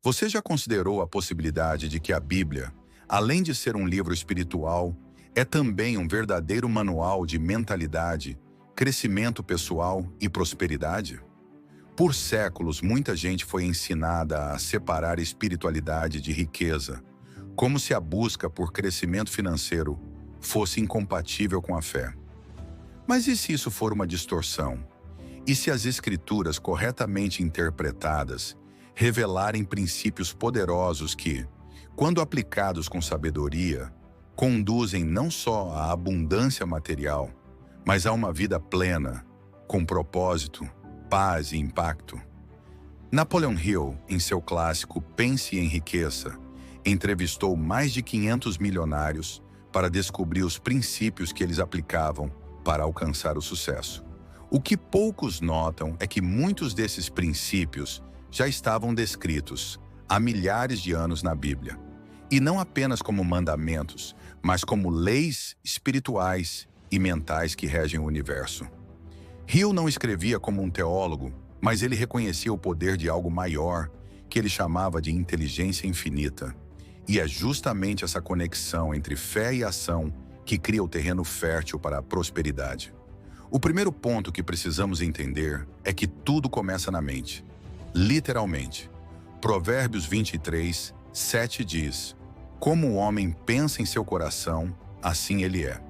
Você já considerou a possibilidade de que a Bíblia, além de ser um livro espiritual, é também um verdadeiro manual de mentalidade, crescimento pessoal e prosperidade? Por séculos, muita gente foi ensinada a separar espiritualidade de riqueza, como se a busca por crescimento financeiro fosse incompatível com a fé. Mas e se isso for uma distorção? E se as Escrituras, corretamente interpretadas, revelarem princípios poderosos que, quando aplicados com sabedoria, conduzem não só à abundância material, mas a uma vida plena, com propósito, paz e impacto? Napoleon Hill, em seu clássico Pense e Enriqueça, entrevistou mais de 500 milionários para descobrir os princípios que eles aplicavam para alcançar o sucesso. O que poucos notam é que muitos desses princípios já estavam descritos há milhares de anos na Bíblia, e não apenas como mandamentos, mas como leis espirituais e mentais que regem o universo. Hill não escrevia como um teólogo, mas ele reconhecia o poder de algo maior, que ele chamava de inteligência infinita. E é justamente essa conexão entre fé e ação que cria o terreno fértil para a prosperidade. O primeiro ponto que precisamos entender é que tudo começa na mente. Literalmente. Provérbios 23, 7 diz: "Como o homem pensa em seu coração, assim ele é."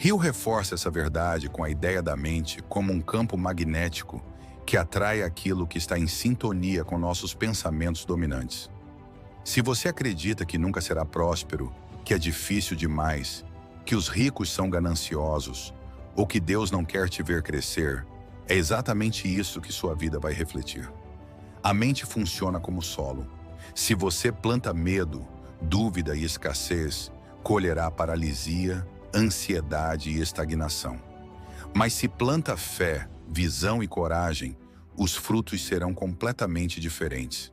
Hill reforça essa verdade com a ideia da mente como um campo magnético que atrai aquilo que está em sintonia com nossos pensamentos dominantes. Se você acredita que nunca será próspero, que é difícil demais, que os ricos são gananciosos, ou que Deus não quer te ver crescer, é exatamente isso que sua vida vai refletir. A mente funciona como solo. Se você planta medo, dúvida e escassez, colherá paralisia, ansiedade e estagnação. Mas se planta fé, visão e coragem, os frutos serão completamente diferentes.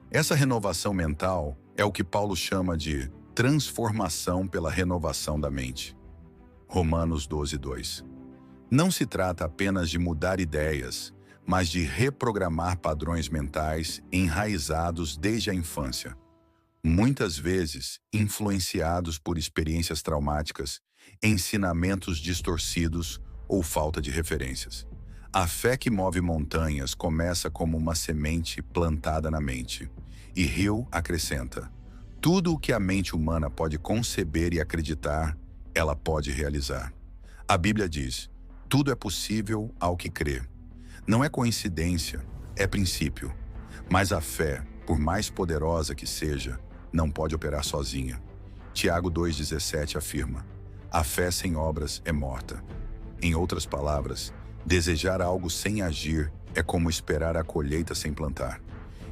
Essa renovação mental é o que Paulo chama de transformação pela renovação da mente. Romanos 12, 2. Não se trata apenas de mudar ideias, mas de reprogramar padrões mentais enraizados desde a infância, muitas vezes influenciados por experiências traumáticas, ensinamentos distorcidos ou falta de referências. A fé que move montanhas começa como uma semente plantada na mente. E Hill acrescenta: tudo o que a mente humana pode conceber e acreditar, ela pode realizar. A Bíblia diz: tudo é possível ao que crê. Não é coincidência, é princípio. Mas a fé, por mais poderosa que seja, não pode operar sozinha. Tiago 2,17 afirma: a fé sem obras é morta. Em outras palavras, desejar algo sem agir é como esperar a colheita sem plantar.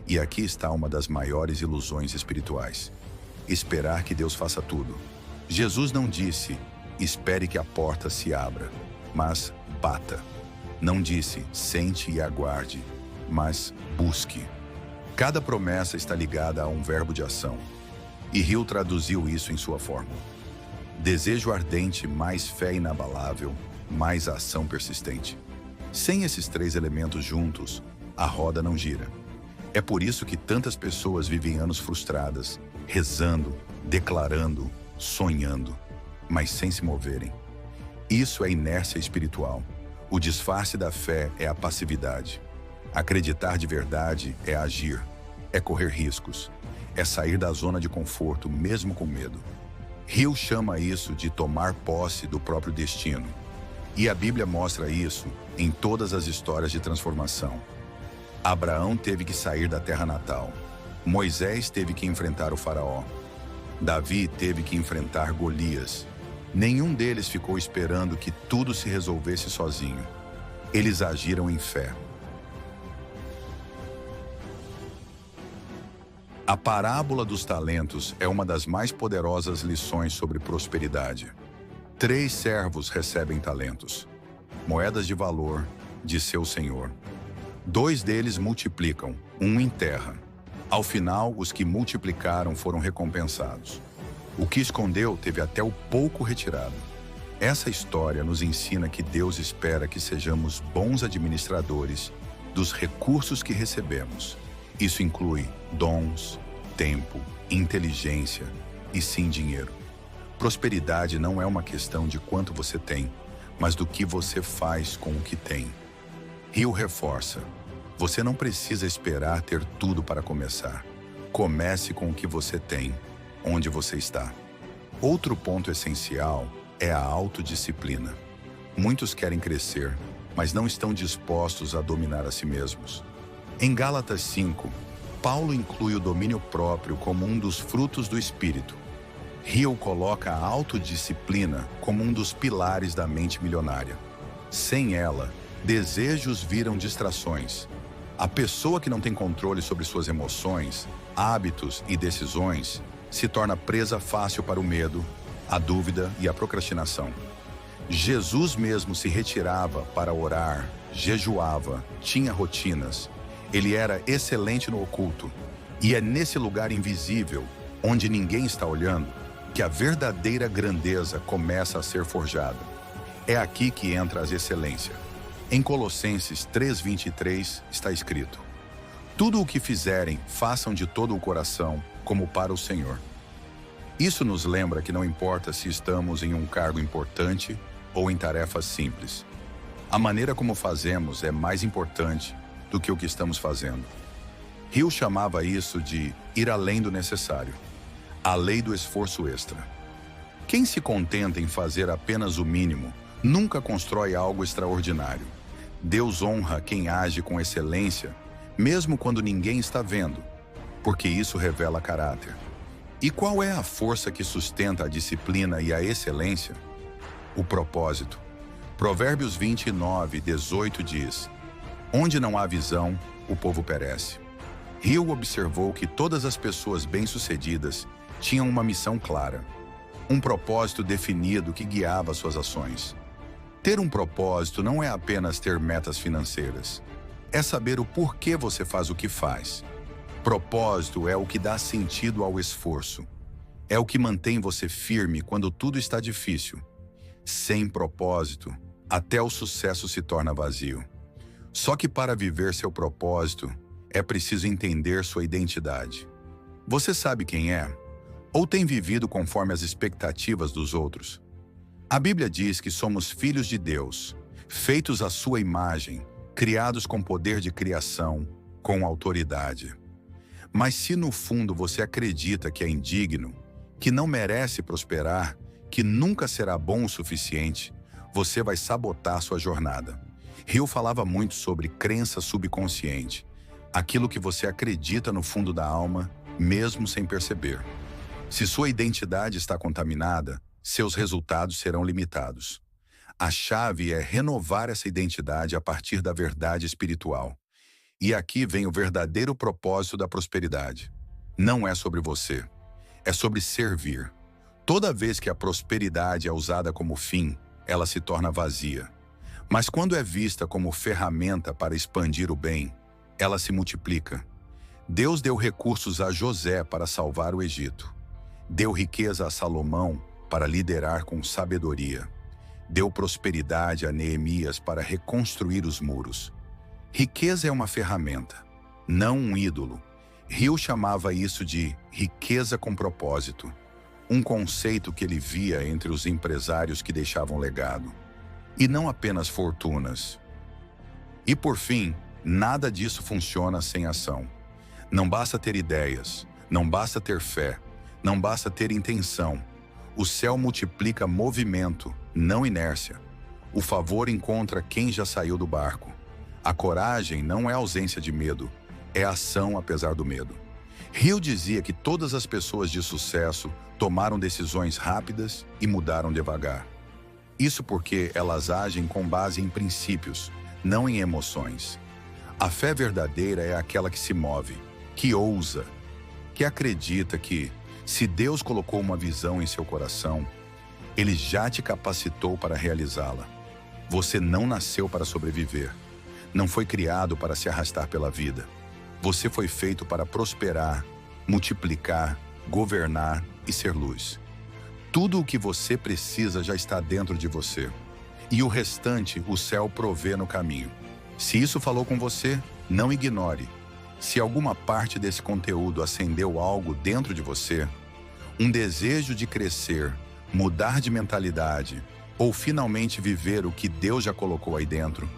E aqui está uma das maiores ilusões espirituais: esperar que Deus faça tudo. Jesus não disse: espere que a porta se abra, mas bata. Não disse: sente e aguarde, mas busque. Cada promessa está ligada a um verbo de ação. E Hill traduziu isso em sua fórmula: desejo ardente, mais fé inabalável, mais ação persistente. Sem esses três elementos juntos, a roda não gira. É por isso que tantas pessoas vivem anos frustradas, rezando, declarando, sonhando, mas sem se moverem. Isso é inércia espiritual. O disfarce da fé é a passividade. Acreditar de verdade é agir, é correr riscos, é sair da zona de conforto mesmo com medo. Hill chama isso de tomar posse do próprio destino. E a Bíblia mostra isso em todas as histórias de transformação. Abraão teve que sair da terra natal. Moisés teve que enfrentar o faraó. Davi teve que enfrentar Golias. Nenhum deles ficou esperando que tudo se resolvesse sozinho. Eles agiram em fé. A parábola dos talentos é uma das mais poderosas lições sobre prosperidade. 3 servos recebem talentos, moedas de valor de seu senhor. 2 deles multiplicam, 1 enterra. Ao final, os que multiplicaram foram recompensados. O que escondeu teve até o pouco retirado. Essa história nos ensina que Deus espera que sejamos bons administradores dos recursos que recebemos Isso inclui dons, tempo, inteligência e sim dinheiro. Prosperidade não é uma questão de quanto você tem, mas do que você faz com o que tem. Hill reforça: você não precisa esperar ter tudo para começar. Comece com o que você tem, onde você está. Outro ponto essencial é a autodisciplina. Muitos querem crescer, mas não estão dispostos a dominar a si mesmos. Em Gálatas 5, Paulo inclui o domínio próprio como um dos frutos do Espírito. Hill coloca a autodisciplina como um dos pilares da mente milionária. Sem ela, desejos viram distrações. A pessoa que não tem controle sobre suas emoções, hábitos e decisões se torna presa fácil para o medo, a dúvida e a procrastinação. Jesus mesmo se retirava para orar, jejuava, tinha rotinas. Ele era excelente no oculto. E é nesse lugar invisível, onde ninguém está olhando, que a verdadeira grandeza começa a ser forjada. É aqui que entra a excelência. Em Colossenses 3:23 está escrito: tudo o que fizerem, façam de todo o coração, como para o Senhor. Isso nos lembra que não importa se estamos em um cargo importante ou em tarefas simples. A maneira como fazemos é mais importante do que o que estamos fazendo. Hill chamava isso de ir além do necessário, a lei do esforço extra. Quem se contenta em fazer apenas o mínimo nunca constrói algo extraordinário. Deus honra quem age com excelência, mesmo quando ninguém está vendo, porque isso revela caráter. E qual é a força que sustenta a disciplina e a excelência? O propósito. Provérbios 29:18 diz: onde não há visão, o povo perece. Hill observou que todas as pessoas bem-sucedidas tinham uma missão clara, um propósito definido que guiava suas ações. Ter um propósito não é apenas ter metas financeiras, é saber o porquê você faz o que faz. Propósito é o que dá sentido ao esforço, é o que mantém você firme quando tudo está difícil. Sem propósito, até o sucesso se torna vazio. Só que para viver seu propósito, é preciso entender sua identidade. Você sabe quem é? Ou tem vivido conforme as expectativas dos outros? A Bíblia diz que somos filhos de Deus, feitos à sua imagem, criados com poder de criação, com autoridade. Mas se no fundo você acredita que é indigno, que não merece prosperar, que nunca será bom o suficiente, você vai sabotar sua jornada. Hill falava muito sobre crença subconsciente, aquilo que você acredita no fundo da alma, mesmo sem perceber. Se sua identidade está contaminada, seus resultados serão limitados. A chave é renovar essa identidade a partir da verdade espiritual. E aqui vem o verdadeiro propósito da prosperidade. Não é sobre você, é sobre servir. Toda vez que a prosperidade é usada como fim, ela se torna vazia. Mas quando é vista como ferramenta para expandir o bem, ela se multiplica. Deus deu recursos a José para salvar o Egito. Deu riqueza a Salomão para liderar com sabedoria. Deu prosperidade a Neemias para reconstruir os muros. Riqueza é uma ferramenta, não um ídolo. Hill chamava isso de riqueza com propósito, um conceito que ele via entre os empresários que deixavam legado. E não apenas fortunas. E por fim, nada disso funciona sem ação. Não basta ter ideias, não basta ter fé, não basta ter intenção. O céu multiplica movimento, não inércia. O favor encontra quem já saiu do barco. A coragem não é ausência de medo, é ação apesar do medo. Hill dizia que todas as pessoas de sucesso tomaram decisões rápidas e mudaram devagar. Isso porque elas agem com base em princípios, não em emoções. A fé verdadeira é aquela que se move, que ousa, que acredita que, se Deus colocou uma visão em seu coração, Ele já te capacitou para realizá-la. Você não nasceu para sobreviver. Não foi criado para se arrastar pela vida. Você foi feito para prosperar, multiplicar, governar e ser luz. Tudo o que você precisa já está dentro de você. E o restante o céu provê no caminho. Se isso falou com você, não ignore. Se alguma parte desse conteúdo acendeu algo dentro de você, um desejo de crescer, mudar de mentalidade ou finalmente viver o que Deus já colocou aí dentro,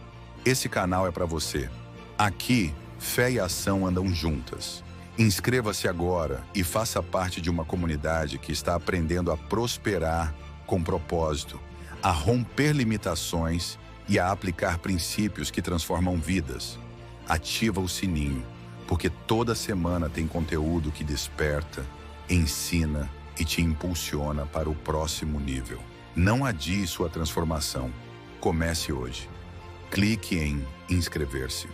esse canal é para você. Aqui, fé e ação andam juntas. Inscreva-se agora e faça parte de uma comunidade que está aprendendo a prosperar com propósito, a romper limitações e a aplicar princípios que transformam vidas. Ativa o sininho, porque toda semana tem conteúdo que desperta, ensina e te impulsiona para o próximo nível. Não adie sua transformação. Comece hoje. Clique em inscrever-se.